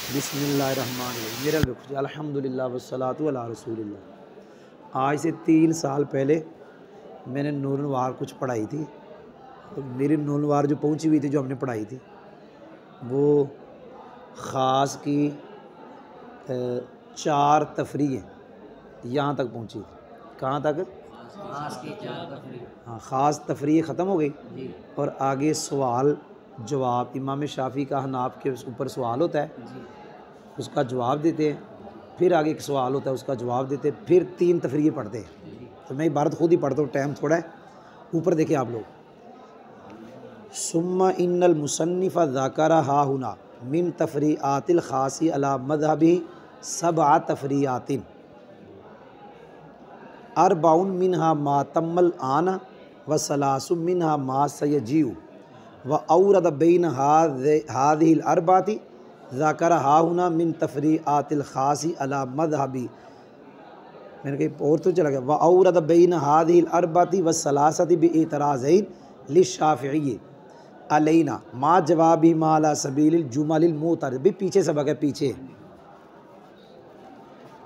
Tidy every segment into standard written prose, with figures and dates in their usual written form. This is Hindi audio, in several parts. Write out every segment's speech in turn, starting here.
बिस्मिल्लाहिर्रहमानिर्रहीम। मेरा लुफ़्ज़ अल्हम्दुलिल्लाह वस्सलातु अला रसूलिल्लाह। आज से 3 साल पहले मैंने नूरुल वार कुछ पढ़ाई थी। तो मेरी नूरुल वार जो पहुंची हुई थी, जो हमने पढ़ाई थी, वो ख़ास की 4 तफरीह यहाँ तक पहुंची थी। कहाँ तक? ख़ास की 4 तफरीह। हाँ, ख़ास तफरीह ख़त्म हो गई और आगे सवाल जवाब। इमाम शाफ़ी का हनाफ के ऊपर सवाल होता है, उसका जवाब देते हैं, फिर आगे एक सवाल होता है, उसका जवाब देते हैं, फिर 3 तफरीह पढ़ते हैं। तो मैं इबारत खुद ही पढ़ता हूँ, टाइम थोड़ा है। ऊपर देखें आप लोग। सुम्मा इन्नल मुसन्निफ़ ज़करा हाहुना मिन तफरीआतिल ख़ासी अला मज़हबी सबआ तफरीआतिन अरबाउन मिनहा मा तम्मल आना व सलासुम मिनहा मा सयजीउ व औरद बैन हादिहिल अरबाती ज़करा हाहुना मिन तफरीआतिल ख़ासी अला मज़हबी। मैंने कहीं और तो चला गया। व औरद बैन हादिहिल अरबाती व सलासति बिइतराज़ैन लिश्शाफ़िई अलैना मा जवाबी मा अला सबीलिल जुमलिल मुतरिद। भी पीछे सबक है, पीछे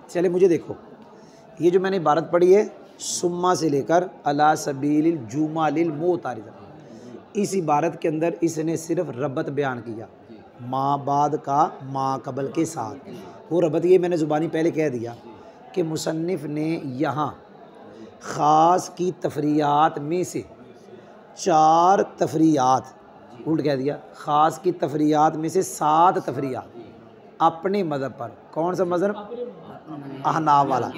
चले। मुझे देखो, ये जो मैंने इबारत पढ़ी है सुम्मा से लेकर अला सबीलिल जुमलिल मुतरिद, इस इबारत के अंदर इसने सिर्फ रबत बयान किया, माँ बाद का माँ कबल के साथ। वो रबत ये मैंने ज़ुबानी पहले कह दिया कि मुसन्निफ़ ने यहाँ ख़ास की तफरीयात में से 4 तफरीयात, उल्ट कह दिया, ख़ास की तफरीयात में से 7 तफरीयात अपने मज़हब पर। कौन सा मज़हब? अहनाफ वाला।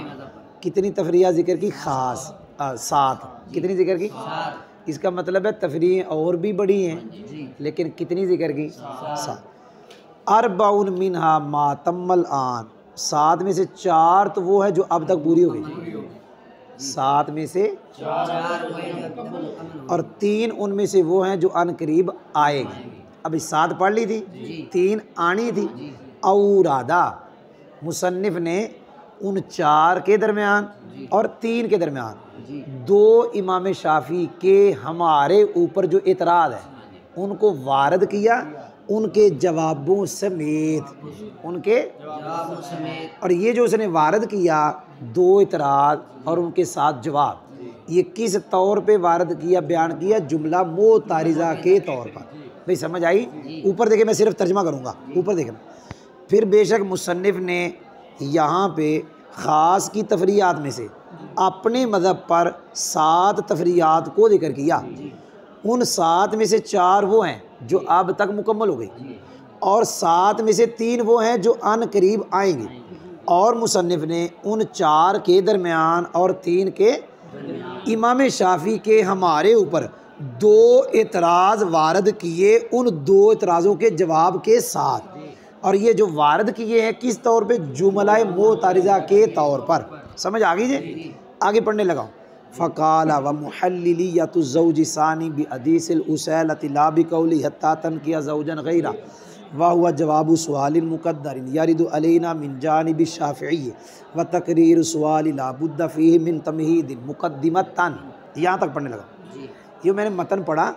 कितनी तफरीयात ज़िक्र की? ख़ास 7। कितनी ज़िक्र की? 7। इसका मतलब है तफरीहें और भी बड़ी हैं, लेकिन कितनी ज़िक्र की? 7। अरबाउन मिनहा मा तम्मल आन, 7 में से 4 तो वो है जो अब तक पूरी हो गई। 7 में से 4 और 3 उनमें से वो हैं जो अनकरीब आएगी। अभी 7 पढ़ ली थी, 3 आनी थी। औरादा, मुसन्निफ़ ने उन 4 के दरमियान और 3 के दरमियान 2 इमाम शाफ़ी के हमारे ऊपर जो इतराज़ है उनको वारद किया, उनके जवाबों समेत, उनके और ये जो उसने वारद किया 2 इतराज़ और उनके साथ जवाब, ये किस तौर पे वारद किया, बयान किया? जुमला मोतारिज़ा के तौर पर। भाई समझ आई? ऊपर देखे, मैं सिर्फ तर्जमा करूँगा, ऊपर देखना। फिर बेशक मुसन्निफ़ ने यहाँ पे ख़ास की तफरीयात में से अपने मज़हब पर 7 तफरीयात को जिक्र किया। उन 7 में से 4 वो हैं जो अब तक मुकम्मल हो गई और 7 में से 3 वो हैं जो अन करीब आएंगे। और मुसन्निफ़ ने उन 4 के दरमियान और 3 के इमाम शाफ़ी के हमारे ऊपर 2 एतराज़ वारद किए, उन 2 एतराज़ों के जवाब के साथ। और ये जो वारद किए हैं किस तौर पे? जुमलाए मोतारिज़ा के तौर पर। समझ आ गई जी? आगे पढ़ने लगाओ। फ़काला व मुहल्लिलियतु ज़ौजी सानी बि हदीसिल उसैलति ला बि कौली हत्ता तनकिया ज़ौजन गैरा व हुवा जवाबु सुआलिन मुक़द्दरिन यरिदु अलैना मिन जानिबि शाफ़िई व तक़रीर सुआलि ला बुद्द फ़ीहि मिन तमहीदिन मुक़द्दिमतन। यहाँ तक पढ़ने लगा। ये मैंने मतन पढ़ा,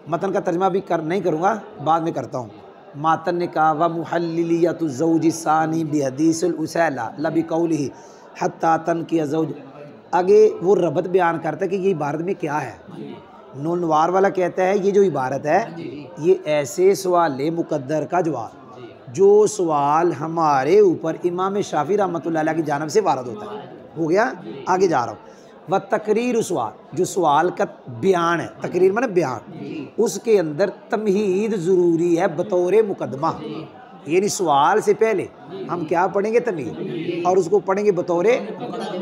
मतन का तर्जमा भी नहीं करूँगा, बाद में करता हूँ। मातन ने कहा व मुहल्लिलियतु ज़ौजी सानी बि हदीसिल उसैला ला बि कौलिही हत्ता तनकिया ज़ौज। आगे वो रबत बयान करता है कि ये इबारत में क्या है। नूनवार वाला कहता है ये जो इबारत है ये ऐसे सवाल मुकद्दर का जवाब, जो सवाल हमारे ऊपर इमाम शाफ़ी रहमतुल्लाह अलैह की जानिब से वारद होता है। हो गया? आगे जा रहा हूँ। व तकरीर सवाल, जो सवाल का बयान है, तकरीर माने बयान, उसके अंदर तमहीद ज़रूरी है बतौर मुकदमा। यानी सवाल से पहले हम क्या पढ़ेंगे? तमहीद, और उसको पढ़ेंगे बतौर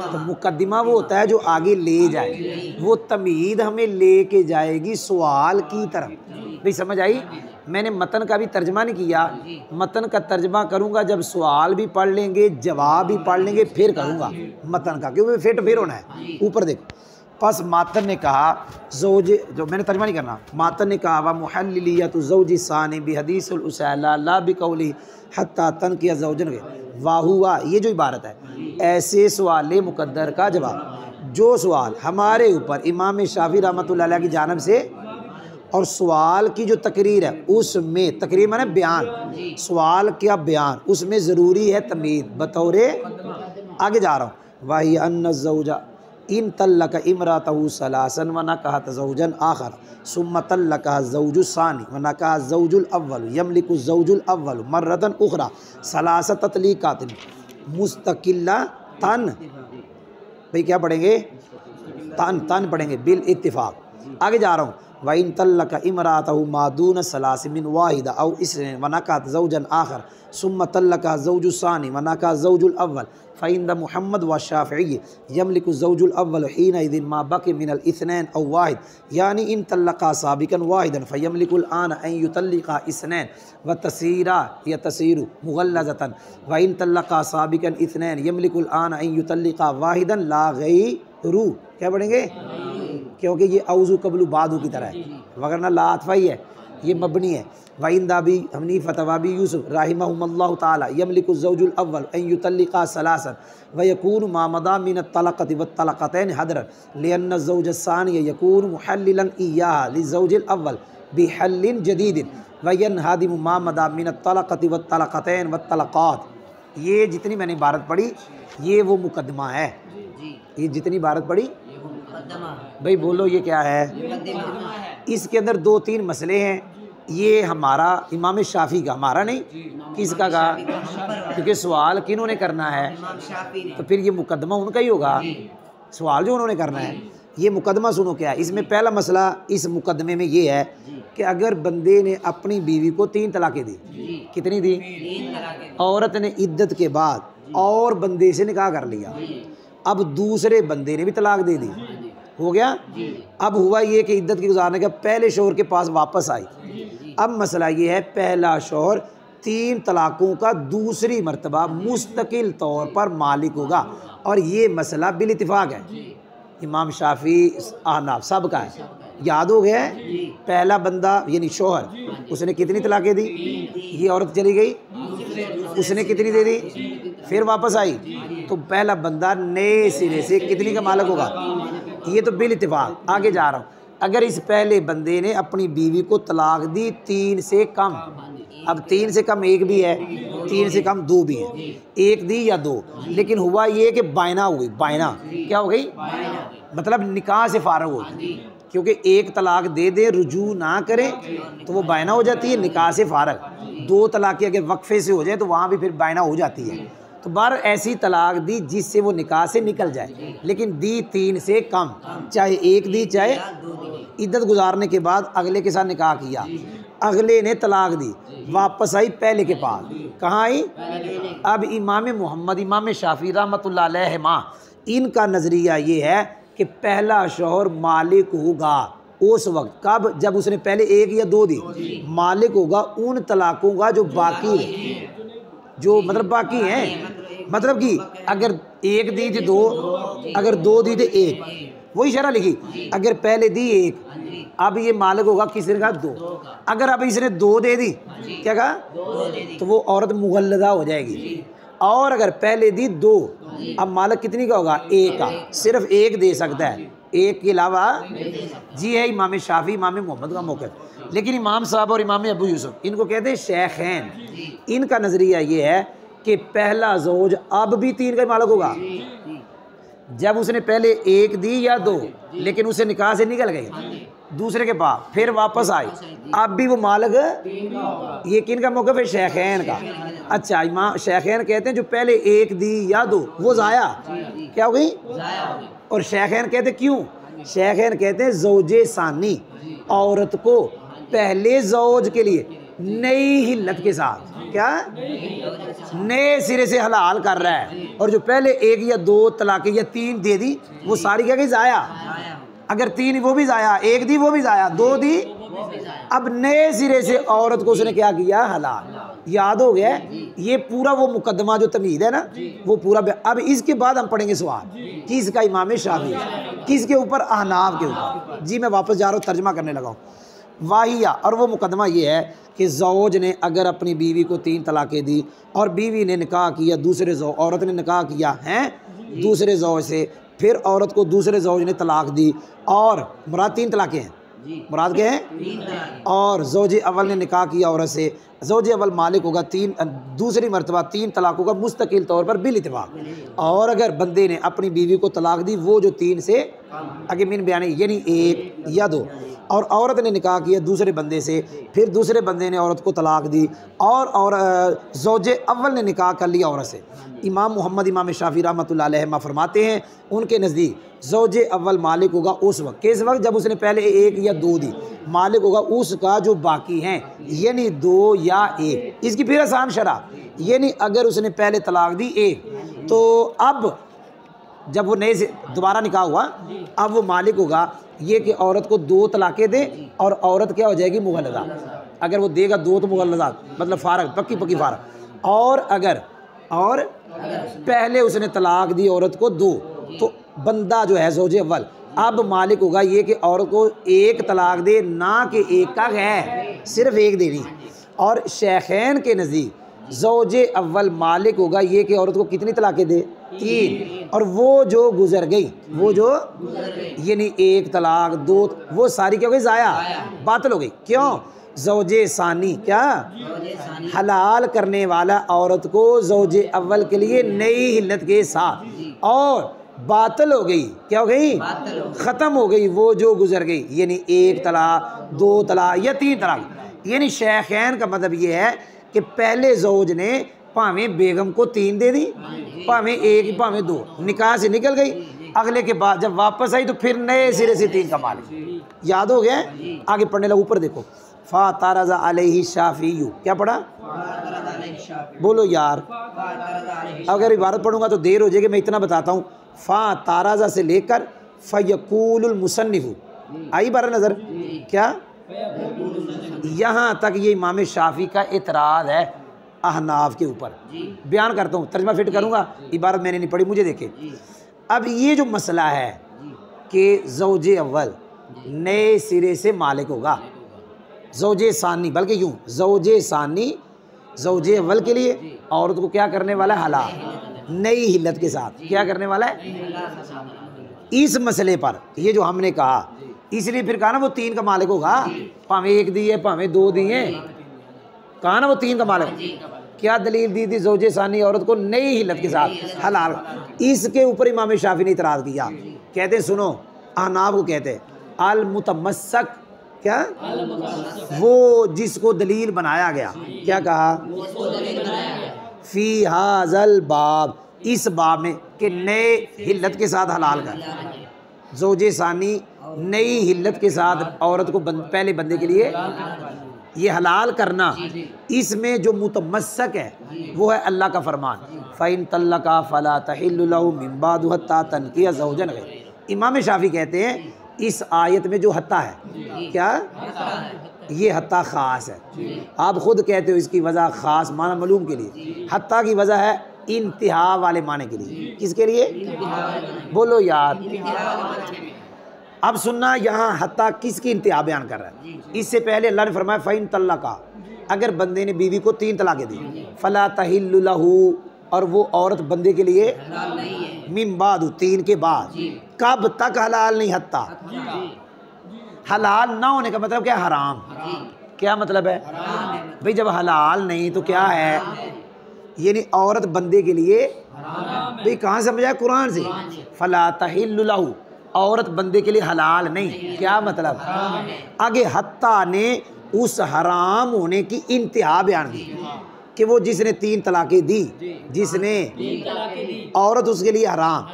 तो मुकदमा वो होता है जो आगे ले जाए। वो तमहीद हमें ले के जाएगी सवाल की तरफ। भाई समझ आई? मैंने मतन का भी तर्जमा नहीं किया, मतन का तर्जमा करूँगा जब सवाल भी पढ़ लेंगे, जवाब भी पढ़ लेंगे, फिर करूँगा मतन का, क्योंकि फिर होना है। ऊपर देखो, बस मातन ने कहा ज़ौज, जो मैंने तर्जमा नहीं करना, मातन ने कहा व मुहल्लिलियतु ज़ौजी सानी बि हदीसिल उसैला ला बि कौली हत्ता तनकिया ज़ौजन वाहुआ। ये जो इबारत है ऐसे सवाल मुकद्दर का जवाब, जो सवाल हमारे ऊपर इमाम शाफ़ी रहमतुल्लाह अलैह की जानिब से और सवाल की जो तकरीर है उसमें, तकरीर माने बयान, सवाल का बयान, उसमें ज़रूरी है तमीज़ बतौरे। आगे जा रहा हूँ। वाही अन्न ज़ौजा इन तल्लक इमरातहु सलासन व नकहत ज़ौजन आखर सुम्मा तल्लकहा ज़ौजु सानी व नकहा ज़ौजुल अव्वल यमलिकु ज़ौजुल अव्वल मर्रतन उखरा सलासा ततलीकातिन मुस्तकिल्ला तन। भाई क्या पढ़ेंगे? तन पढ़ेंगे बिल इत्तिफाक। आगे जा रहा हूँ। व इन तल्लक इमरातहु मादून सलासिमिन वाहिदा औ इसने व नकहत ज़ौजन आखर सुम्मा तल्लकहा ज़ौजु सानी व नकहा ज़ौजुल अव्वल फ़इंद मुहम्मद व शाफ़िई यमलिकु ज़ौजुल अव्वल हीना इज़िन मा बक़ी मिनल इस्नैन औ वाहिद यानी इन तल्लक़ा साबिक़न वाहिदन फ़यमलिकुल आन अन युतल्लिक़ा इस्नैन व तसीरा या तसीरु मुग़ल्लज़तन व इन तल्लक़ा साबिक़न इस्नैन यमलिकुल आन अन युतल्लिक़ा वाहिदन ला गैरु। क्या पढ़ेंगे? क्योंकि ये औज़ु कबलु बादु की तरह है, वगरना ला अतफ़ाई है, ये मबनी है। वाइंदा भी हमनी फतवाबी यूसुफ राहिमहुमुल्लाह ताला यमलिकु ज़ौजुल अव्वल अन युतल्लिक़ा सलासन व यकूनु मा मदा मिन अत-तलक़ति व अत-तलक़तैन हदरन लिअन्न ज़ौज अस्सानी यकूनु मुहल्लिलन इय्याहा लिज़ौजिल अव्वल बिहल्लिन जदीदिन व यनहदिमु मा मदा मिन अत-तलक़ति व अत-तलक़तैन व अत-तलक़ात। ये जितनी मैंने इबारत पढ़ी ये वो मुकदमा है। ये जितनी इबारत पढ़ी भाई बोलो ये क्या है? इसके अंदर 2-3 मसले हैं। ये हमारा इमाम शाफ़ी का, हमारा नहीं, किसका का? क्योंकि सवाल किन्होंने करना है तो फिर ये मुकदमा उनका ही होगा, सवाल जो उन्होंने करना है। ये मुकदमा सुनो क्या है। इसमें पहला मसला इस मुकदमे में ये है कि अगर बंदे ने अपनी बीवी को 3 तलाक़ें दी, कितनी दी? औरत ने इद्दत के बाद और बंदे से निकाह कर लिया, अब दूसरे बंदे ने भी तलाक दे दी, हो गया। अब हुआ ये कि इद्दत के गुजारने के पहले शौहर के पास वापस आई। अब मसला ये है पहला शौहर 3 तलाक़ों का दूसरी मर्तबा मुस्तकिल तौर पर मालिक होगा और ये मसला बिल इत्तिफाक है, इमाम शाफ़ी अहनाफ सब का है। याद हो गया? पहला बंदा यानी शौहर उसने कितनी तलाक़ें दी? ये औरत चली गई, उसने कितनी दे दी? फिर वापस आई, तो पहला बंदा नए सिरे से कितनी का मालिक होगा? ये तो बिल इत्तिफाक। आगे जा रहा हूँ। अगर इस पहले बंदे ने अपनी बीवी को तलाक दी 3 से कम, अब 3 से कम 1 भी है, 3 से कम 2 भी है, 1 दी या 2, लेकिन हुआ ये कि बायना हुई। बायना क्या हो गई? मतलब निकाह से फारग हो, क्योंकि 1 तलाक दे दे रुजू ना करे तो वो बायना हो जाती है, निकाह से फारग। 2 तलाक़ें अगर वक्फे से हो जाए तो वहाँ भी फिर बायना हो जाती है। तो बार ऐसी तलाक दी जिससे वो निकाह से निकल जाए, लेकिन दी 3 से कम, चाहे 1 दी चाहे इद्दत गुजारने के बाद अगले के साथ निकाह किया, अगले ने तलाक दी, वापस आई पहले के पास, कहाँ आई? अब इमाम मोहम्मद, इमाम शाफ़ी रहमतुल्लाह अलैहिमा, इनका नज़रिया ये है कि पहला शौहर मालिक होगा उस वक्त, कब? जब उसने पहले 1 या 2 दी, मालिक होगा उन तलाक़ों का जो बाकी है, जो मतलब बाकी हैं। मतलब कि अगर 1 दी थी 2, अगर 2 दी थी 1, वही शरह लिखी। अगर पहले दी 1, अब ये मालिक होगा किसने कहा? 2। अगर अब इसने 2 दे दी, क्या कहा? तो वो औरत मुगल्लदा हो जाएगी। और अगर पहले दी 2, अब मालिक कितनी का होगा? 1 का। सिर्फ 1 दे सकता है, 1 के अलावा जी है इमाम शाफ़ी, इमाम मोहम्मद का मौक़िफ़। लेकिन इमाम साहब और इमाम अबू यूसुफ, इनको कहते हैं शेखैन, इनका नज़रिया ये है कि पहला ज़ौज अब भी 3 का मालिक होगा। जब उसने पहले 1 दी या 2, लेकिन उसे निकाह से निकल गई दूसरे के पास, फिर वापस आई, अब भी वो मालिक, ये किन का मौक़िफ़ है? शेखैन का। अच्छा, इमाम शेखैन कहते हैं जो पहले 1 दी या 2 वो ज़ाया क्या हो गई? और शेखैन कहते क्यों? शेखैन कहते हैं ज़ौजे सानी औरत को पहले ज़ौज के लिए नई हिल्लत के साथ, क्या नए सिरे से हलाल कर रहा है, और जो पहले 1 या 2 तलाक़ें या 3 दे दी वो सारी क्या गई? ज़ाया। अगर 3 वो भी ज़ाया, 1 दी वो भी ज़ाया, 2 दी, अब नए सिरे से औरत को उसने क्या किया? हलाल। याद हो गया? ये पूरा वो मुकदमा जो तमीज़ है ना, वो पूरा। अब इसके बाद हम पढ़ेंगे सवाल किसका? इमाम शाफ़ी। किसके ऊपर? अहनाफ के ऊपर। जी मैं वापस जा रहा हूँ, तर्जमा करने लगा हूँ। वाहिया, और वो मुकदमा ये है कि ज़ौज ने अगर अपनी बीवी को 3 तलाक़ें दी और बीवी ने निकाह किया दूसरे ज़ौज, औरत ने निकाह किया है दूसरे ज़ौज से, फिर औरत को दूसरे ज़ौज ने तलाक़ दी, और मुराद 3 तलाक़ें हैं, मुराद क्या है? 3 तलाक। और ज़ौज अव्वल ने निकाह किया औरत से, ज़ौज अव्वल मालिक होगा दूसरी मरतबा 3 तलाक होगा मुस्तकिल तौर पर बिल इत्तिफाक। और अगर बंदे ने अपनी बीवी को तलाक दी वो जो 3 से आगे मिन बयान यानी 1 या 2, और औरत ने निकाह किया दूसरे बंदे से, फिर दूसरे बंदे ने औरत को तलाक दी और ज़ौज अव्वल ने निकाह कर लिया औरत से। इमाम मोहम्मद इमाम शाफी रहमतुल्लाह अलैहि फरमाते हैं उनके नज़दीक ज़ौज अव्वल मालिक होगा उस वक्त, किस वक्त? जब उसने पहले 1 या 2 दी, मालिक होगा उसका जो बाकी हैं यानी 2 या 1। इसकी फिर आसान शरह यानी अगर उसने पहले तलाक दी 1 तो अब जब वो नए से दोबारा निकाह हुआ अब वो मालिक होगा ये कि औरत को 2 तलाक़ें दे और औरत क्या हो जाएगी? मुग़ल्लज़ा। अगर वो देगा 2 तो मुग़ल्लज़ा मतलब फ़ारग, पक्की फ़ारग। और पहले उसने तलाक दी औरत को 2 तो बंदा जो है ज़ौज अव्वल अब मालिक होगा ये कि औरत को 1 तलाक दे, ना कि 1 का है, सिर्फ 1 देनी। और शेखैन के नज़दीक ज़ौज अव्वल मालिक होगा ये कि औरत को कितनी तलाक़ें दे? 3। और वो जो गुज़र गई यानी 1 तलाक 2 वो सारी क्या हो गई? ज़ाया, बातिल हो गई। क्यों? ज़ौजे सानी क्या हलाल करने वाला औरत को ज़ौजे अव्वल के लिए नई हिल्लत के साथ, और बातिल हो गई, क्या हो गई? ख़त्म हो गई वो जो गुज़र गई यानी 1 तलाक 2 तलाक या 3 तलाक। यानी शेखैन का मतलब ये है कि पहले ज़ौज ने भावें बेगम को 3 दे दी, भावें 1 भावें 2, निकाह से निकल गई, अगले के बाद जब वापस आई तो फिर नए सिरे से 3 का मालिक। याद हो गया? आगे पढ़ने लगा, ऊपर देखो। फ़ातरज़ा अलैहि शाफ़िय्यु, क्या पढ़ा? बोलो यार, अगर इबारत पढ़ूंगा तो देर हो जाएगी, मैं इतना बताता हूँ। फ़ातरज़ा से लेकर फ़यक़ूलुल मुसन्निफ़ु आई बार नज़र क्या यहाँ तक ये इमाम शाफ़ी का एतराज़ है अहनाफ के ऊपर। बयान करता हूँ, तर्जमा फिट करूँगा, इबारत मैंने नहीं पढ़ी, मुझे देखे। अब ये जो मसला है कि ज़ौजे अव्वल नए सिरे से मालिक होगा, ज़ौजे सानी, बल्कि यूँ ज़ौजे सानी ज़ौजे अव्वल के लिए औरत को क्या करने वाला है? हलाल, नई हिल्लत के साथ क्या करने वाला है? इस मसले पर ये जो हमने कहा, इसलिए फिर कहा ना वो 3 का मालिक होगा, भावें 1 दिए भावें 2 दिए, कहा ना वो 3 का मालिक। क्या दलील दी थी? ज़ौजे सानी औरत को नई हिल्लत के साथ हलाल। इसके ऊपर इमाम शाफी ने इतराज़ किया, कहते सुनो, अहनाफ को कहते अल मुतमस्सक, क्या वो जिसको दलील बनाया गया, क्या कहा? फ़ी हाज़ल बाब, इस बाब में कि नए हिल्लत के साथ हलाल कर, ज़ौजे सानी नई हिल्लत के साथ औरत को पहले बंदे के लिए ये हलाल करना, इसमें जो मुतमस्सक है वो है अल्लाह का फरमान, फ़इन तल्लका फ़ला तहिल्लु लहु मिन बादु हत्ता तनकिह ज़ौजन गैरह। इमाम शाफी कहते हैं इस आयत में जो हत्ता है, क्या ये हत्ता ख़ास है। आप ख़ुद कहते हो इसकी वजह ख़ास माना मालूम के लिए, हत्ता की वजह है इंतहा वाले माने के लिए। किसके लिए? बोलो यार। अब सुनना, यहाँ हत्ता किसकी इंतहा बयान कर रहा है। इससे पहले अल्लाह ने फरमाया फ़इन तल्लका, अगर बंदे ने बीवी को 3 तलाक़ें दी, फ़ला तहिल्लु लहु, और वो औरत बंदे के लिए मिन बाद 3 के बाद, कब तक हलाल नहीं? हत्ता, हलाल ना होने का मतलब क्या? हराम। क्या मतलब है भाई? जब हलाल नहीं तो क्या है? यानी औरत बंदे के लिए भाई कहाँ समझा? कुरान से। फ़ला तहिल्लु लहु, औरत बंदे के लिए हलाल नहीं, क्या मतलब? आगे हत्ता ने उस हराम होने की इंतहा बयान की कि वो जिसने 3 तलाक़ें दी, जिसने औरत उसके लिए हराम,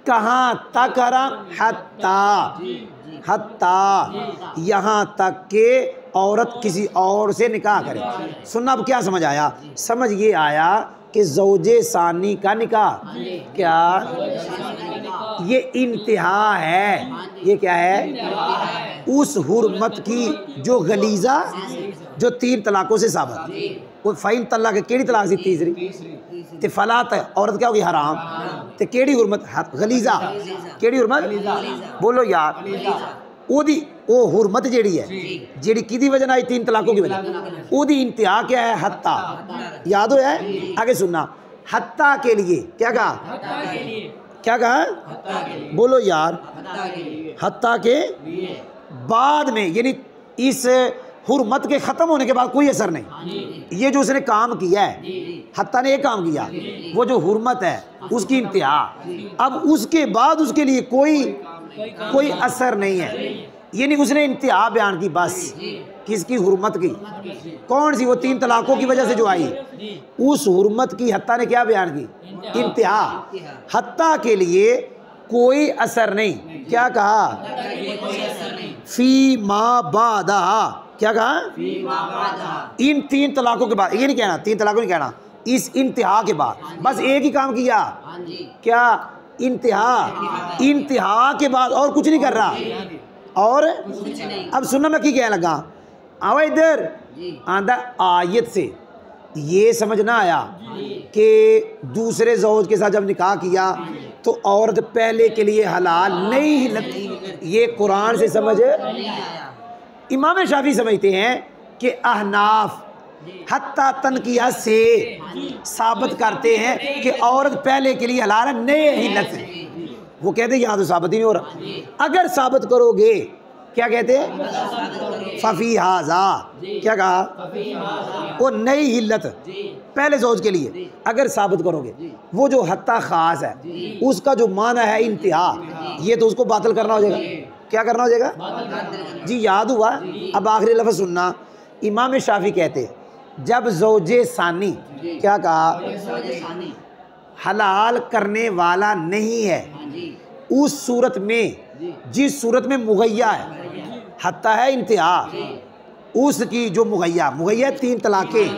कहाँ तक हराम? हत्ता यहाँ तक के औरत किसी और से निकाह करे। सुनना, अब क्या समझ आया? समझ ये आया कि ज़ौजे सानी का निकाह क्या ये इंतहा है? ये क्या है? उस हुर्मत की जो गलीज़ा जो 3 तलाक़ों से साबित, वो फ़ाइन तलाक़ केड़ी तलाक़ सी? तीसरी। ते फलात औरत क्या होगी? हराम। ते केड़ी हुर्मत? गलीज़ा। केड़ी हुर्मत? बोलो यार। ओदी वो हुर्मत जेड़ी है, जेड़ी किदी वजह आई? 3 तलाक़ों की वजह। ओदी इंतहा क्या है? हत्ता। याद हो है? आगे सुनना, हत्ता के लिए क्या कहा? क्या कहा? बोलो यार। हत्ता के बाद में, यानी इस हुर्मत के ख़त्म होने के बाद कोई असर नहीं। ये जो उसने काम किया है, हत्ता ने एक काम किया, वो जो हुर्मत है उसकी इंतहा, अब उसके बाद उसके लिए कोई असर नहीं है। यानी उसने इंतहा बयान की बस, किसकी? हुर्मत की। कौन सी? वो 3 तलाकों की वजह से जो आई, उस हुर्मत की हत्ता ने क्या बयान की? इंतहा। हत्ता के लिए कोई असर नहीं। क्या कहा? फी मा बादा। क्या कहा? इन 3 तलाकों के बाद, ये नहीं कहना 3 तलाकों नहीं कहना, इस इंतहा के बाद बस एक ही काम किया। क्या? इंतहा के बाद और कुछ नहीं कर रहा। और अब सुनना मैं की कहने लगा, आओ इधर। आंदा आयत से ये समझ ना आया कि दूसरे ज़ौज के साथ जब निकाह किया तो औरत पहले के लिए हलाल नहीं लगती। ये कुरान से समझ। इमाम शाफी समझते हैं कि अहनाफ हत्ता तनकिया से साबित करते हैं कि औरत पहले के लिए हलाल है, नहीं लगती। वो कहते हैं यहाँ तो साबित ही नहीं हो रहा। अगर साबित करोगे, क्या कहते हैं? फफी हाजा। क्या कहा? वो नई हिल्लत पहले ज़ौज के लिए अगर साबित करोगे, वो जो हत्ता ख़ास है उसका जो माना है इंतहा, ये तो उसको बातिल करना हो जाएगा। क्या करना हो जाएगा? जी याद हुआ। अब आखिरी लफ्ज़ सुनना। इमाम शाफी कहते हैं जब ज़ौजे सानी, क्या कहा? हलाल करने वाला नहीं है, उस सूरत में, जिस सूरत में मुगैया है, हत्ता है इंतहा, उसकी जो मुगैया 3 तलाक़ें,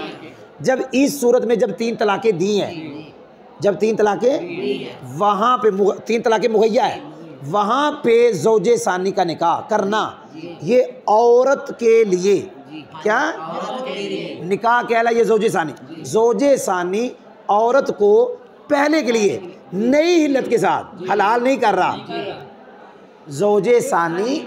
जब इस सूरत में जब 3 तलाक़ें दी हैं, जब 3 तलाक़ें वहाँ पे 3 तलाक़ें मुगैया है, वहाँ पे ज़ौजे सानी का निकाह करना, ये औरत के लिए क्या निकाह कहला? ये ज़ौजे सानी। ज़ौजे सानी औरत को पहले के लिए नई हिल्लत के साथ हलाल नहीं कर रहा। ज़ौजे सानी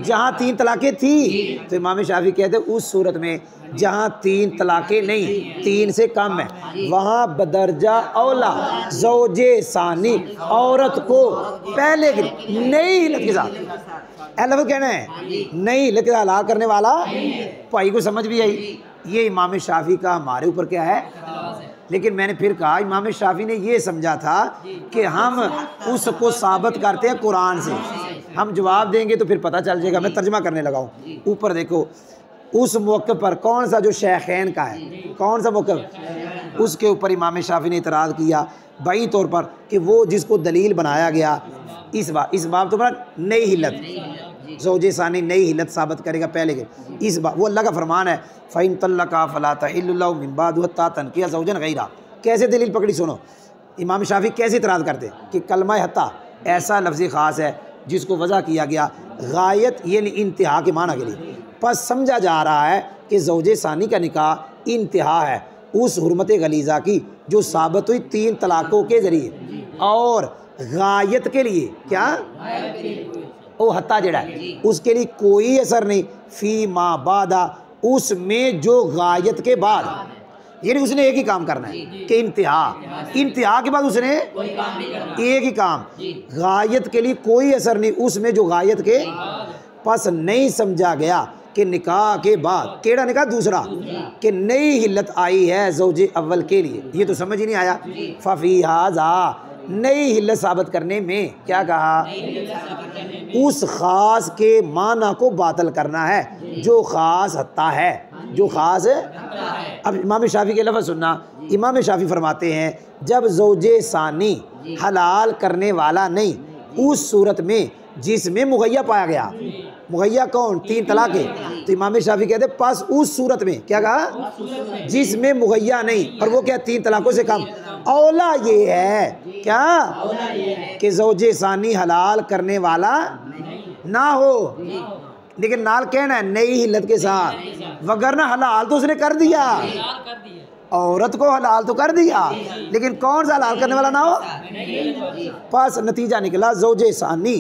जहाँ 3 तलाक़ें थी, तो इमाम शाफी कहते हैं उस सूरत में जहाँ 3 तलाक़ें नहीं, 3 से कम है, वहाँ बदरजा औला ज़ौजे सानी औरत को पहले की नई हिल्लत के साथ, लफ्ज़ कहना है नई हिल्लत के साथ हलाल करने वाला। भाई को समझ भी आई। ये इमाम शाफी का हमारे ऊपर क्या है? लेकिन मैंने फिर कहा इमाम शाफी ने ये समझा था कि हम उसको साबित करते हैं कुरान से, हम जवाब देंगे तो फिर पता चल जाएगा। मैं तर्जमा करने लगा हूँ। ऊपर देखो, उस मौके पर कौन सा जो शेखैन का है, कौन सा मौक़िफ़, उसके ऊपर इमाम शाफी ने इतराज़ किया बाई तौर पर कि वो जिसको दलील बनाया गया इस बाब तो बड़ा नई हिल्लत, ज़ौजे सानी नई हिल्लत साबित करेगा पहले के, इस बात वो अल्लाह का फरमान है फ़इन तल्लक़ा फ़ला तहिल्लु लहु मिन बाद हत्ता तनकिह ज़ौजन गैरा। कैसे दलील पकड़ी सुनो, इमाम शाफी कैसे इतराज़ करते कि कलमा हत्ता ऐसा लफ्ज़ ख़ास है जिसको वज़ा किया गया गायत यानी इंतहा के माना के लिए, बस समझा जा रहा है कि ज़ौजे सानी का निकाह इंतहा है उस हुर्मत गलीज़ा की जो साबित हुई 3 तलाक़ों के ज़रिए, और गायत के लिए क्या वो हत्ता जड़ा है उसके लिए कोई असर नहीं। फ़ी मा बादा, उसमें जो गायत के बाद, यानी उसने एक ही काम करना है कि इंतहा के बाद उसने एक ही काम, गायत के लिए कोई असर नहीं उसमें जो गायत के पास। नहीं समझा गया कि निकाह के बाद केड़ा निकाह दूसरा कि नई हिल्लत आई है ज़ौजे अव्वल के लिए, ये तो समझ ही नहीं आया। फ़फ़ी हाज़ा, नई हिल्लत साबित करने में क्या कहा? उस ख़ास के माना को बातिल करना है जो ख़ास हत्ता है, जो ख़ास है। अब इमाम शाफी के लफ्ज़ सुनना। इमाम शाफी फरमाते हैं जब ज़ौजे सानी हलाल करने वाला नहीं, उस सूरत में जिसमें मुगैया पाया गया, मुगैया कौन? 3 तलाक़ें, तो इमाम शाफी कहते पास उस सूरत में क्या कहा? जिसमें मुगैया नहीं, और वो क्या 3 तलाक़ों से कम। औला ये है क्या कि ज़ौजे सानी हलाल करने वाला ना हो, लेकिन नाल कहना है नई हिल्लत के साथ, वगरना हलाल तो उसने कर दिया, औरत को हलाल तो कर दिया, लेकिन कौन सा हलाल करने वाला ना हो। पास नतीजा निकला ज़ौजे सानी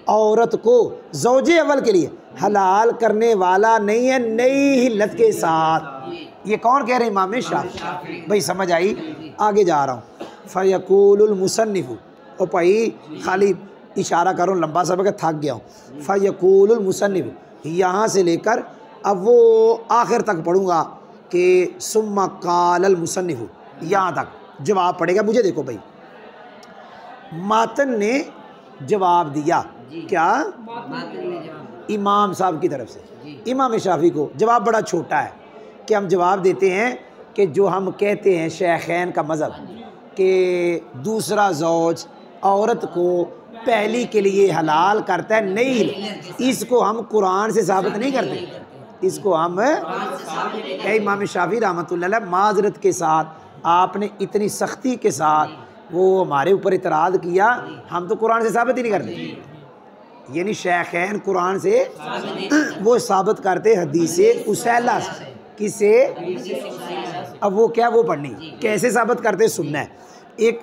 औरत को ज़ौजे अव्वल के लिए हलाल करने वाला नहीं है नई हिल्लत के साथ। ये कौन कह रहे हैं? इमाम शाफी। भाई समझ आई? आगे जा रहा हूँ। फ़यक़ूलुल मुसन्निफ़ु, ओ भाई खाली इशारा करो, लंबा सबक है, थक गया हूँ। फ़यक़ूलुल मुसन्निफ़, यहाँ से लेकर अब वो आखिर तक पढ़ूँगा कि सुम्मा क़ालल मुसन्निफ़, यहाँ तक जवाब पड़ेगा। मुझे देखो भाई, मातन ने जवाब दिया, क्या इमाम साहब की तरफ से इमाम शाफी को। जवाब बड़ा छोटा है कि हम जवाब देते हैं कि जो हम कहते हैं शेखैन का मज़हब कि दूसरा ज़ौज औरत को पहली के लिए हलाल करता है, नहीं, इसको हम कुरान से साबित नहीं करते। इसको हम इमाम शाफी रहमतुल्लाह अलैह माजरत के साथ, आपने इतनी सख्ती के साथ वो हमारे ऊपर इतराज़ किया, हम तो कुरान से साबित ही नहीं करते। यानी शेखैन कुरान से वो साबित करते हदीस उसैला से। किसे? अब वो क्या, वो पढ़नी कैसे साबित करते, सुनना है। एक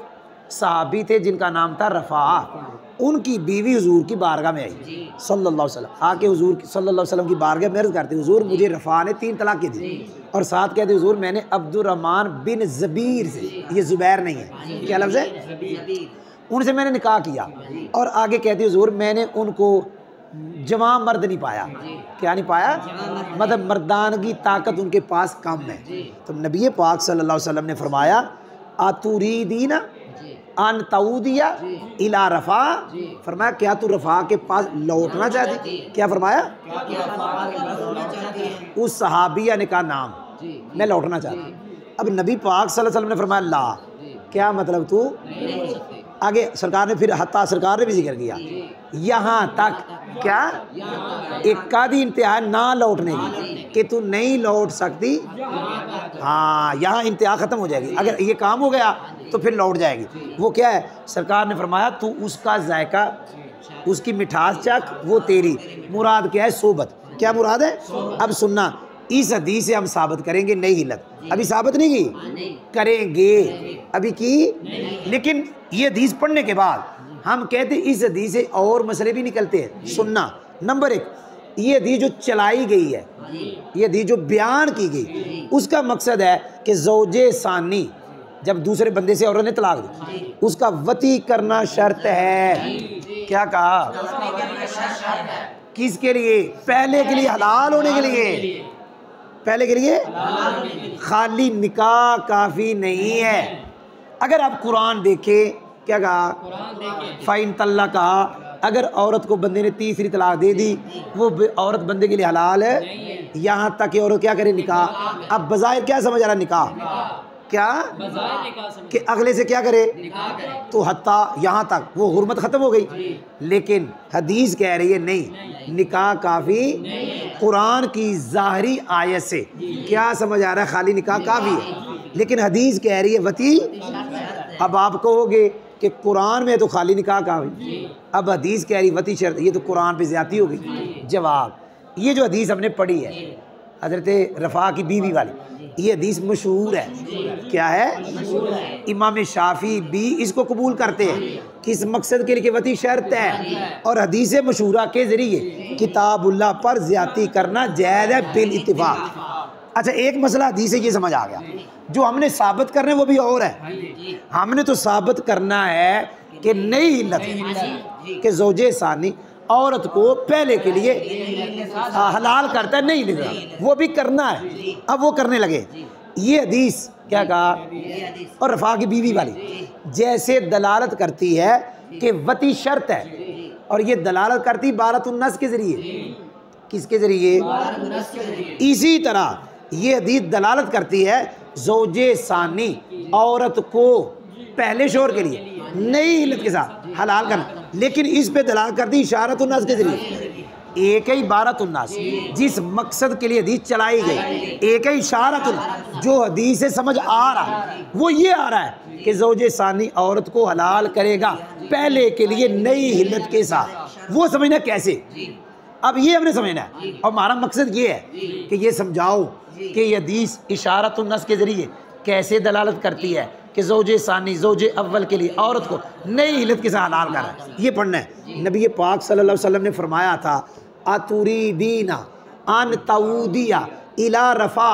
सहाबी थे जिनका नाम था रफ़ा, उनकी बीवी हुजूर की बारगाह में आई सल्लल्लाहु अलैहि वसल्लम, आके हुजूर सल्लल्लाहु अलैहि वसल्लम की बारगाह में अर्ज़ करते, हुजूर मुझे रफ़ा ने 3 तलाक़ें दी, और साथ कहते हुजूर मैंने अब्दुर्रहमान बिन ज़बीर से, ये ज़ुबैर नहीं है, क्या लफ्ज़ है, उनसे मैंने निकाह किया, और आगे कहते हुजूर मैंने उनको जवां मर्द नहीं पाया। क्या नहीं पाया? मतलब मर्दानगी ताकत उनके पास कम है। तो नबी पाक सल्लल्लाहु अलैहि वसल्लम ने फरमाया आतुरीदीना अन तऊदिया इला रफ़ा, फरमाया क्या तू रफ़ा के पास लौटना चाहती? क्या फरमाया? उस सहाबिया ने कहा नाम, मैं लौटना चाहती। अब नबी पाक सल्लल्लाहु अलैहि वसल्लम ने फरमाया ला, क्या मतलब तू? आगे सरकार ने फिर हत्ता सरकार ने भी जिक्र किया, यहाँ तक क्या एक कादी इंतहा ना लौटने की, कि तू नहीं लौट सकती। हाँ, यहाँ इंतहा ख़त्म हो जाएगी, अगर ये काम हो गया तो फिर लौट जाएगी। वो क्या है? सरकार ने फरमाया तू उसका जायका, उसकी मिठास चख, वो तेरी मुराद क्या है? सोबत। क्या मुराद है? अब सुनना, इस हदीस से हम साबित करेंगे नई हिलत, अभी साबित नहीं की, करेंगे अभी की, लेकिन ये हदीस पढ़ने के बाद हम कहते इस हदीस से और मसले भी निकलते हैं। सुनना, नंबर 1, ये हदीस जो चलाई गई है, ये हदीस जो बयान की गई, उसका मकसद है कि ज़ौजे सानी जब दूसरे बंदे से औरत ने तलाक दी, उसका वती करना शर्त है। क्या कहा? किसके लिए? पहले के लिए, हलाल होने के लिए, पहले के लिए। खाली निकाह काफ़ी नहीं है। अगर आप कुरान देखें, क्या कहा? फ़ाइन तल्ला कहा, अगर औरत को बंदे ने तीसरी तलाक दे दी, वो औरत बंदे के लिए हलाल है, यहाँ तक कि औरत क्या करे? निकाह। अब बज़ाहिर क्या समझ आ रहा? निकाह। क्या कि अगले से क्या करे? तो हत्ता यहाँ तक वो हुर्मत ख़त्म हो गई। लेकिन हदीस कह रही है नहीं, निकाह काफ़ी, कुरान की ज़ाहरी आयत से क्या समझ आ रहा है? खाली निकाह काफ़ी है, लेकिन हदीस कह रही है वती। अब आप कहोगे कि कुरान में तो खाली निकाह काफ़ी, अब हदीस कह रही वती शर्त, ये तो कुरान पे ज़्यादती हो गई। जवाब, ये जो हदीस हमने पढ़ी है हज़रत रफ़ा की बीवी वाली, ये हदीस मशहूर है। क्या है? इमाम शाफी भी इसको कबूल करते हैं, किस मकसद के लिए? वती शर्त है, और हदीस मशहूरा के ज़रिए किताबुल्लाह पर ज़्यादती करना जायज़ है बिल इत्तिफ़ाक़। अच्छा, एक मसला हदीस से ये समझ आ गया, जो हमने साबित करना है वो भी और है। हमने तो साबित करना है कि नई हिल्लत के ज़ौजे सानी औरत को पहले के लिए हलाल करता है, नहीं निकला, वो भी करना है। अब वो करने लगे। ये हदीस क्या कहा? और रफ़ा की बीवी वाली जैसे दलालत करती है कि वती शर्त है, और ये दलालत करती बारतुन्नस के ज़रिए। किसके ज़रिए? इसी तरह ये हदीस दलालत करती है ज़ौजे सानी औरत को पहले शोहर के लिए नई हिल्लत के साथ हलाल करना, लेकिन इस पे दलालत करती इशारतुन्नास के ज़रिए। एक ही बारतुन्नास, जिस मकसद के लिए हदीस चलाई गई, एक ही इशारतुन्नास, जो हदीस से समझ आ रहा है वो ये आ रहा है कि ज़ौजे सानी औरत को हलाल करेगा पहले के लिए नई हिल्लत के साथ। वो समझना कैसे? अब ये हमने समझना है, और हमारा मकसद ये है कि ये समझाओ कि ये हदीस इशारतुन्नास के ज़रिए कैसे दलालत करती है कि ज़ौजे सानी ज़ौजे अव्वल के लिए औरत को नई हिल्लत के साथ हलाल कर रहा है। ये पढ़ना है। नबी पाक सल्लल्लाहु अलैहि वसल्लम ने फरमाया था अतुरीदीना अन तऊदिया इला रफ़ा,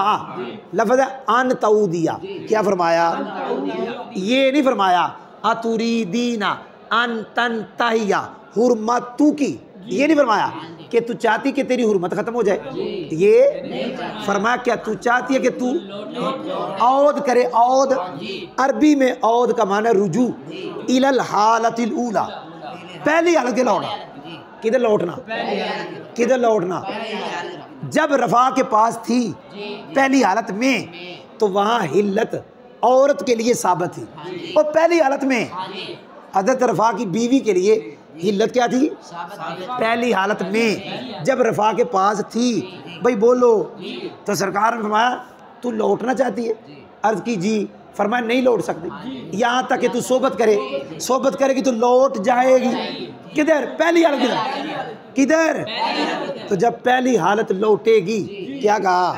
लफ्ज़ अन तऊदिया। क्या फरमाया? ये नहीं फरमाया अतुरीदीना अन तंतहिया हुर्मतू की, ये नहीं फरमाया कि तू चाहती कि तेरी हुर्मत ख़त्म हो जाए, ये फरमाया क्या तू चाहती है कि तू औद करे। औद अरबी में औद का माना रुजू इलल हालतिल ऊला, पहली हालत के लौटना। किधर लौटना? किधर लौटना? जब रफ़ा के पास थी पहली हालत में तो वहाँ हिल्लत औरत के लिए साबित थी, और पहली हालत में हज़रत रफ़ा की बीवी के लिए हिल्लत क्या थी? पहली हालत में जब रफ़ा के पास थी। भाई बोलो, तो सरकार ने फरमाया तू लौटना चाहती है? अर्ज़ की जी। फरमाया नहीं लौट सकती, यहाँ तक कि तू सोबत करे, सोबत करेगी तो लौट जाएगी। किधर? पहली हालत। किधर? किधर? तो जब पहली हालत लौटेगी, क्या कहा?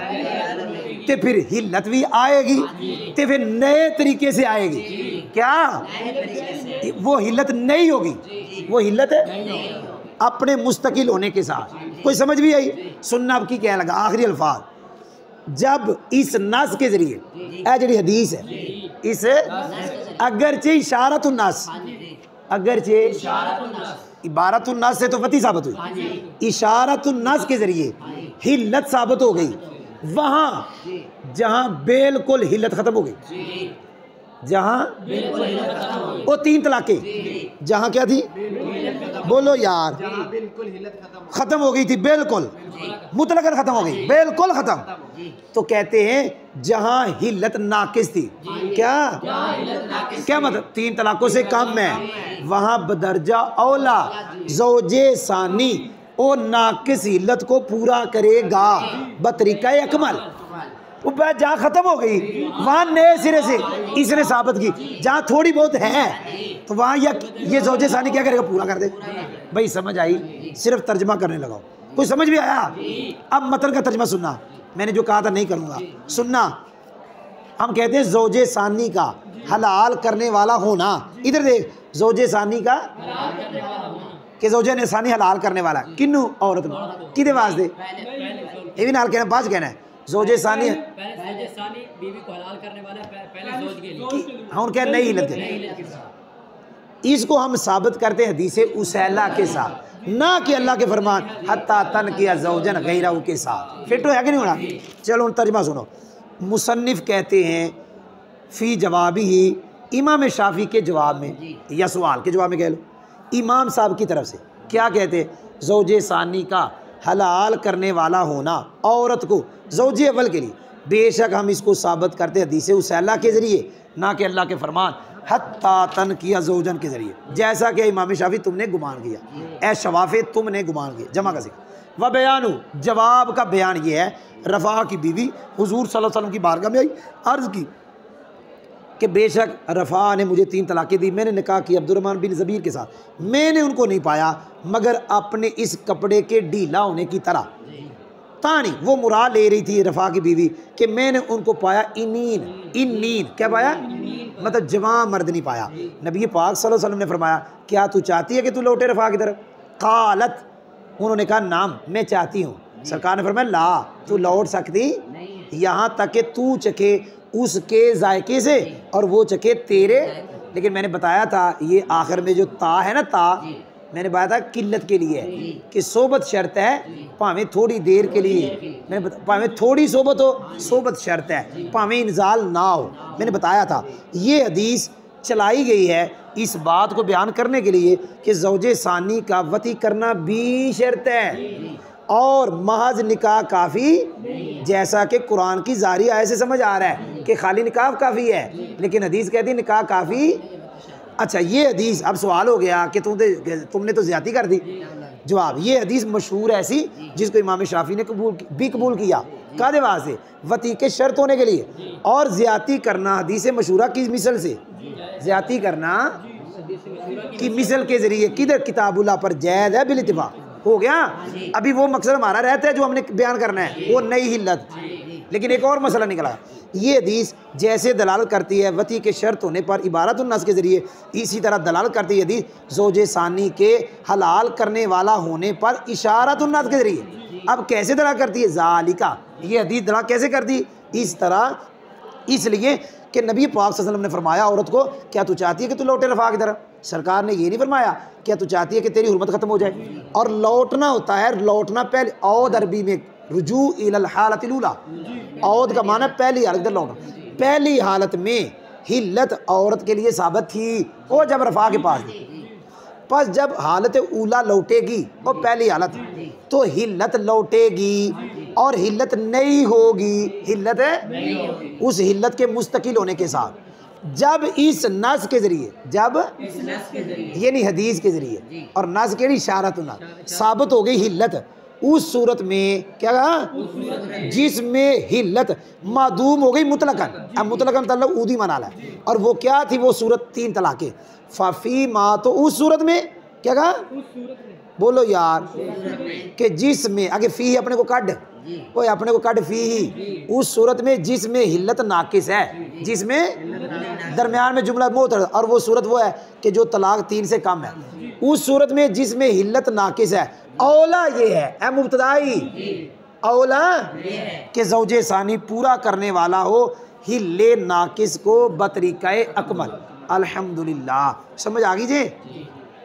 तो फिर हिल्लत भी आएगी, तो फिर नए तरीके से आएगी। क्या? वो हिल्लत नहीं होगी, वो हिल्लत अपने मुस्तकिल होने के साथ। कोई समझ भी आई? सुनना अब की क्या लगा आखिरी अल्फाज। जब इस नस के जरिए ए जड़ी हदीस है, इस अगरचे इशारतुन नस, अगरचे इबारतुन नस से तो वती साबित हुई, इशारतुन नस के जरिए हिल्लत साबित हो गई। वहाँ जहाँ बिल्कुल हिल्लत ख़त्म हो गई, जहाँ वो 3 तलाक़े, जहाँ क्या थी? बोलो यार, ख़त्म हो गई थी, बिल्कुल मुतलकन ख़त्म हो गई, बिल्कुल ख़त्म। तो कहते हैं जहाँ हिल्लत नाकिस थी, क्या क्या मतलब? 3 तलाक़ों से कम है, वहाँ बदरजा औला ज़ौजे सानी वो नाकिस हिल्लत को पूरा करेगा बतरीका अकमल। वो बात जहाँ ख़त्म हो गई वहाँ नए सिरे से इसने साबित की। जहाँ थोड़ी बहुत है तो वहाँ ये ज़ौजे सानी क्या करेगा? पूरा कर दे। भाई समझ आई? सिर्फ तर्जमा करने लगाओ। कोई समझ भी आया? अब मतन का तर्जमा सुनना, मैंने जो कहा था नहीं करूँगा, सुनना। हम कहते हैं ज़ौजे सानी का हलाल करने वाला होना। इधर देख, ज़ौजे सानी का कि ज़ौजे ने सानी हलाल करने वाला किन्नू? औरत में। किदे वास्ते? ये भी नाल कहना, बाज कहना है ज़ौजे सानी बीवी को हलाल करने वाला पहले ज़ौज के लिए। हाँ क्या नहीं हिल्लत के। इसको हम साबित करते हैं हदीस उसैला के साथ, ना कि अल्लाह के फरमान हत्ता तन किया ज़ौजन गैरहू के साथ। फिट है कि नहीं होना? चलो तर्जमा सुनो। मुसन्निफ़ कहते हैं फ़ी जवाबी ही, इमाम शाफ़ी के जवाब में या सवाल के जवाब में कह लो, इमाम साहब की तरफ से क्या कहते हैं? ज़ौजे सानी का हलाल करने वाला होना औरत को ज़ौजे अव्वल के लिए, बेशक हम इसको साबित करते हैं हदीस उसैला के ज़रिए, ना कि अल्लाह के फरमान हत्ता तन किया ज़ौजन के ज़रिए, जैसा कि इमाम शाफ़ी तुमने गुमान किया, ए शवाफ़े तुमने गुमान किया। जमा का व बयानू, जवाब का बयान ये है, रफ़ा की बीवी हुज़ूर सल्लल्लाहु अलैहि वसल्लम की बारगाह में आई, अर्ज़ की कि बेशक रफ़ा ने मुझे 3 तलाक़ें दी, मैंने निकाह की अब्दुर्रहमान बिन ज़बीर के साथ, मैंने उनको नहीं पाया मगर अपने इस कपड़े के ढीला होने की तरह। तानी वो मुराद ले रही थी रफ़ा की बीवी कि मैंने उनको पाया इनीन, इनीन क्या पाया? मतलब जवां मर्द नहीं पाया। नबी पाक सल्लल्लाहु अलैहि वसल्लम ने फरमाया क्या तू चाहती है कि तू लौटे रफ़ा की तरफ? कालत, उन्होंने कहा नाम, मैं चाहती हूँ। सरकार ने फरमाया ला, तू लौट सकती, यहाँ तक कि तू चखे उसके जायके से और वो चखे तेरे। लेकिन मैंने बताया था ये आखिर में जो ता है ना, ता मैंने बताया था किल्लत के लिए कि सोबत शर्त है, भावें थोड़ी देर के लिए, मैंने भावें थोड़ी सोबत हो, सोबत शर्त है, भावें इंजाल ना हो। मैंने बताया था ये हदीस चलाई गई है इस बात को बयान करने के लिए कि ज़ौजे सानी का वती करना भी शर्त है और महज निकाह काफ़ी, जैसा कि कुरान की जारी आयत से समझ आ रहा है कि खाली निकाह काफ़ी है, लेकिन हदीस कहती है निकाह काफ़ी। अच्छा ये हदीस, अब सवाल हो गया कि तुमने तो ज़्यादती कर दी। जवाब, ये हदीस मशहूर ऐसी जिसको इमाम शाफ़ी ने कबूल किया, कादे वास्ते? वती के शर्त होने के लिए। और ज़्यादती करना हदीस मशहूरा की मिसल से, ज़्यादती करना की मिसल के ज़रिए किधर? किताबुल्लाह पर जैद है बिल इत्तिफाक। हो गया। अभी वो मकसद हमारा रहता है जो हमने बयान करना है, वो नई हिल्लत। लेकिन एक और मसला निकला, ये हदीस जैसे दलाल करती है वती के शर्त होने पर इबारतुन नस के ज़रिए, इसी तरह दलाल करती है हदीस ज़ौजे सानी के हलाल करने वाला होने पर इशारतुन नस के ज़रिए। अब कैसे दलाल करती है? ज़ालिका, ये हदीस दलाल कैसे करती? इस तरह, इसलिए कि नबी पाक सल्लल्लाहु अलैहि वसल्लम ने फरमाया औरत को, क्या तू चाहती है कि तू लौटे रफ़ा की तरफ? सरकार ने ये नहीं फरमाया क्या तू चाहती है कि तेरी हुर्मत ख़त्म हो जाए। और लौटना होता है, लौटना पहले, औद अरबी में रुजू इलल हालतिल ऊला, औद का माना पहली हालत में लौटना। पहली हालत में हिल्लत औरत के लिए साबित थी वो जब रफ़ा के पास थी। बस जब हालत ऊला लौटेगी वो पहली हालत, तो हिल्लत लौटेगी और हिल्लत नहीं होगी, हिल्लत उस हिल्लत के मुस्तकिल होने के साथ जब इस नस के ज़रिए, जब ये नहीं हदीस के ज़रिए, और नस के इशारत ना साबित हो गई हिल्लत, उस सूरत में क्या कहा, जिसमें हिल्लत मादूम हो गई मुतलकन। अब मुतलकन तलब ऊदी मनाला है, और वो क्या थी, वो सूरत 3 तलाक़े। फ़ी माँ, तो उस सूरत में क्या कहा, बोलो यार, कि जिसमें आगे फ़ी अपने को काट, वो अपने को काट फ़ी ही, उस सूरत में जिसमें हिल्लत नाकिस है, जिसमें दरमियान में जुमला मोतर, और वो सूरत वो है कि जो तलाक 3 से कम है। उस सूरत में जिसमें हिल्लत नाकिस है, औला ये है मुब्तदाई, औला के ज़ौजे सानी पूरा करने वाला हो हिल्ले नाकिस को बतरीक़ाए अकमल। अल्हम्दुलिल्लाह, समझ आ गई जी।